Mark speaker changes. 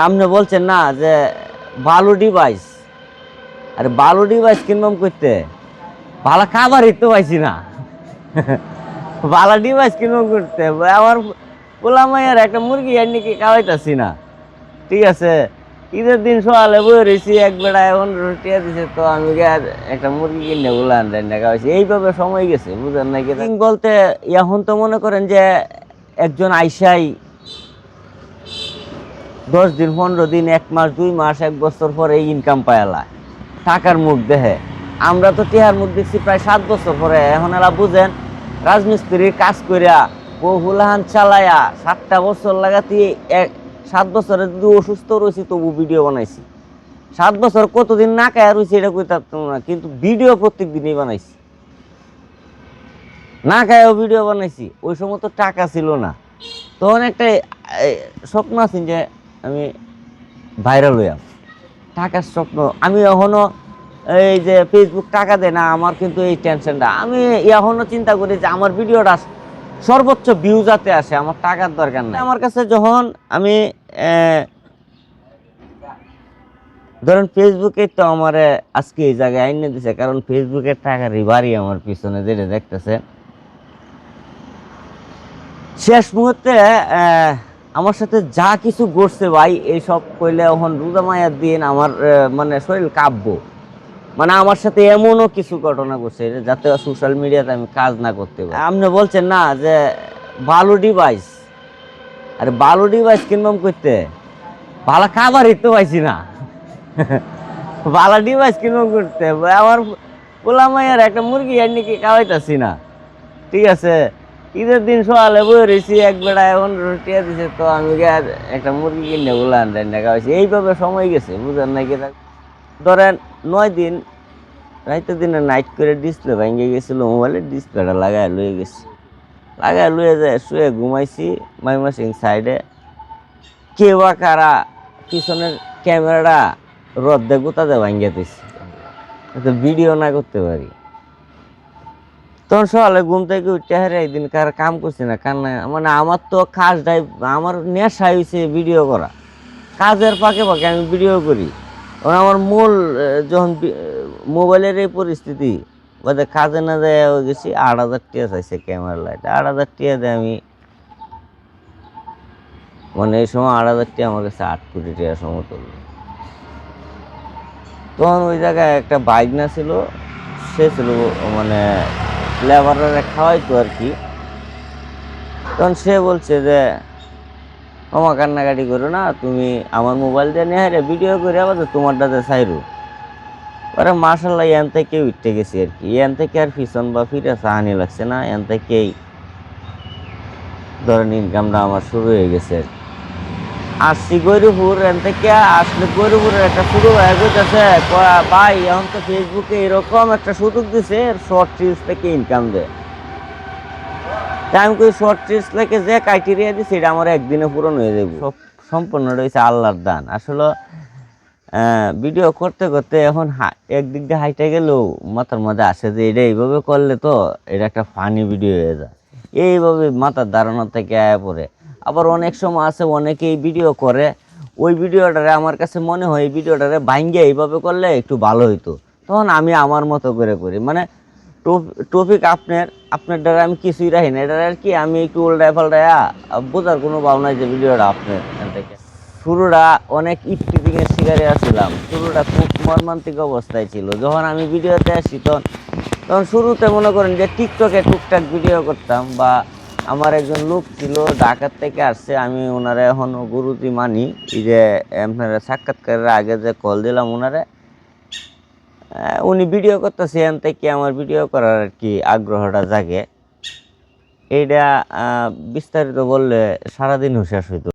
Speaker 1: আপনি বলছেন না যে ভালো ডিভাইস, আরে ভালো ডিভাইস কিনবাম করতে ভালো খাবারই তো পাইছি না। ভালো ডিভাইস কিনবাম করতে আমার পোলামাইয়ার একটা মুরগি এনে কি খাওয়াইতাছি না। ঠিক আছে, ঈদের দিন সকালে বই রয়েছি এক বেড়া এখন রুটিয়া দিছে, তো আমি একটা মুরগি কিনে বললাম রান্না খাওয়াইছি। এইভাবে সময় গেছে, বুঝেন নাকি বলতে। এখন তো মনে করেন যে একজন আইসাই 10 দিন 15 দিন 1 মাস 2 মাস 1 বছর পরে ইনকাম পায়ালা টাকার মুখ দেহে। আমরা তো টিহার মুখ দেখছি প্রায় 7 বছর পরে। এখন এলা বুঝেন রাজমিস্ত্রির কাজ করিয়া বহুলাহান চালাইয়া 7টা বছর লাগাতি 7 বছরে যদি অসুস্থ রয়েছি তবু ভিডিও বানাইছি। 7 বছর কতদিন না খায়া রয়েছি এটা কইতে পারতাম না, কিন্তু ভিডিও প্রত্যেক দিনই বানাইছি, না খায়াও ভিডিও বানাইছি। ওই সময় তো টাকা ছিল না, তখন একটা স্বপ্ন আছে যে আমি ভাইরাল হইয়াম, টাকার স্বপ্ন। আমি এখনো এই যে ফেসবুক টাকা দেয় না, আমার কিন্তু এই টেনশনটা। আমি এখনো চিন্তা করি যে আমার ভিডিওটা সর্বোচ্চ ভিউ যাতে আসে, আমার টাকার দরকার নাই। আমার কাছে যখন আমি ধরেন ফেসবুকে তো আমার আজকে এই জায়গায় আইনে দিছে, কারণ ফেসবুকের টাকা রিভারই আমার পিছনে যেটা দেখতেছে। শেষ মুহূর্তে আমার সাথে যা কিছু ঘটছে ভাই, এইসব কইলে এখন রোজা মায়ার দিন আমার মানে শরীর কাঁপব। মানে আমার সাথে এমনও কিছু ঘটনা ঘটছে যাতে সোশ্যাল মিডিয়াতে আমি কাজ না করতে পারি। আপনি বলছেন না যে ভালো ডিভাইস, আরে ভালো ডিভাইস কিনবাম করতে ভালো খাবারই তো পাইছি না। ভালো ডিভাইস কিনবাম করতে আমার পোলামাইয়ার একটা মুরগি এনে কি খাওয়াইতাছি না। ঠিক আছে, ঈদের দিন সকালে বই রয়েছি এক বেড়া এখন রুটিয়া দিছে, তো আমি একটা মুরগি কিনে বললাম রান্না খাওয়াইছি। এইভাবে সময় গেছে, বুঝেন নাকি। ধরেন 9 দিন রাইতে দিনে নাইট করে ডিসপ্লে ভেঙে গেছিলো, মোবাইলের ডিসপ্লেটা লাগায় লয়ে গেছি। লাগায় লয়ে যায় শুয়ে ঘুমাইছি মাইমাসিং সাইডে। কে বা কারা পিছনের ক্যামেরাটা রদ্দে গোতাতে ভাঙ্গে দিছি, ভিডিও না করতে পারি। তখন সকালে ঘুম থেকে উঠতে হারে একদিন কার কাম করছি না, কান্না। মানে আমার তো কাজটাই, আমার নেশা হয়েছে ভিডিও করা। কাজের ফাঁকে ফাঁকে আমি ভিডিও করি। কারণ আমার মূল যখন মোবাইলের এই পরিস্থিতি বাদে কাজে না যায় গেছি। 8,000 টাকা চাইছে ক্যামেরা লাইট, 8,000 টাকা দিয়ে আমি, মানে এই সময় 8,000 টাকা আমার কাছে 8 কোটি টাকা সমতুল্য। তখন ওই জায়গায় একটা বাইক না ছিল, সে ছিল মানে লেবাররা খাওয়াইতো আর কি। তখন সে বলছে যে আমার কান্নাকাটি করো না, তুমি আমার মোবাইল দিয়ে নিয়ে হারে ভিডিও করে আবার তোমারটাতে চাইরো। পরে মার্শাল্লাহ এন থেকে উঠতে গেছি আর কি। এন থেকে আর পিছন বা ফিরে চাহানি লাগছে না, এন থেকেই ধরেন ইনকামটা আমার শুরু হয়ে গেছে আর কি। আসছি গৌরীপুর, এন থেকে আসলে গৌরীপুরের একটা শুরু হয়ে গেছে। ভাই এখন তো ফেসবুকে এরকম একটা সুযোগ দিছে, শর্ট রিলস থেকে ইনকাম দেয়। তাই আমি কই শর্ট রিলস থেকে যে ক্রাইটেরিয়া দিচ্ছে এটা আমার একদিনে পূরণ হয়ে যাবে। সব সম্পূর্ণ রয়েছে আল্লাহর দান। আসলে ভিডিও করতে করতে এখন একদিক দিয়ে হাইটে গেলেও মাথার মধ্যে আসে যে এটা এইভাবে করলে তো এটা একটা ফানি ভিডিও হয়ে যায়। এইভাবে মাথার ধারণা থেকে আয়া পড়ে। আবার অনেক সময় আছে অনেকেই ভিডিও করে, ওই ভিডিওটারে আমার কাছে মনে হয় এই ভিডিওটারে ভাঙ্গে এইভাবে করলে একটু ভালো হইতো, তখন আমি আমার মতো করে করি। মানে টপিক আপনার দ্বারা আমি কিছুই রাখি না, এটা আর কি আমি একটু উল্টায় পাল্টায় বোঝার কোনো ভাব নাই যে ভিডিওটা আপনার থেকে। শুরুটা অনেক ইফটিজিংয়ের শিকারে আসছিলাম, শুরুটা খুব মর্মান্তিক অবস্থায় ছিল। যখন আমি ভিডিওতে আসি তখন শুরুতে মনে করেন যে টিকটকে টুকটাক ভিডিও করতাম, বা আমার একজন লোক ছিল ঢাকার থেকে আসছে, আমি ওনারে এখনও গুরুজি মানি। এই যে আপনারা সাক্ষাৎকারের আগে যে কল দিলাম ওনারে, উনি ভিডিও করতেছে, এখান থেকে আমার ভিডিও করার আর কি আগ্রহটা জাগে। এইটা বিস্তারিত বললে সারাদিনও শেষ হইতো।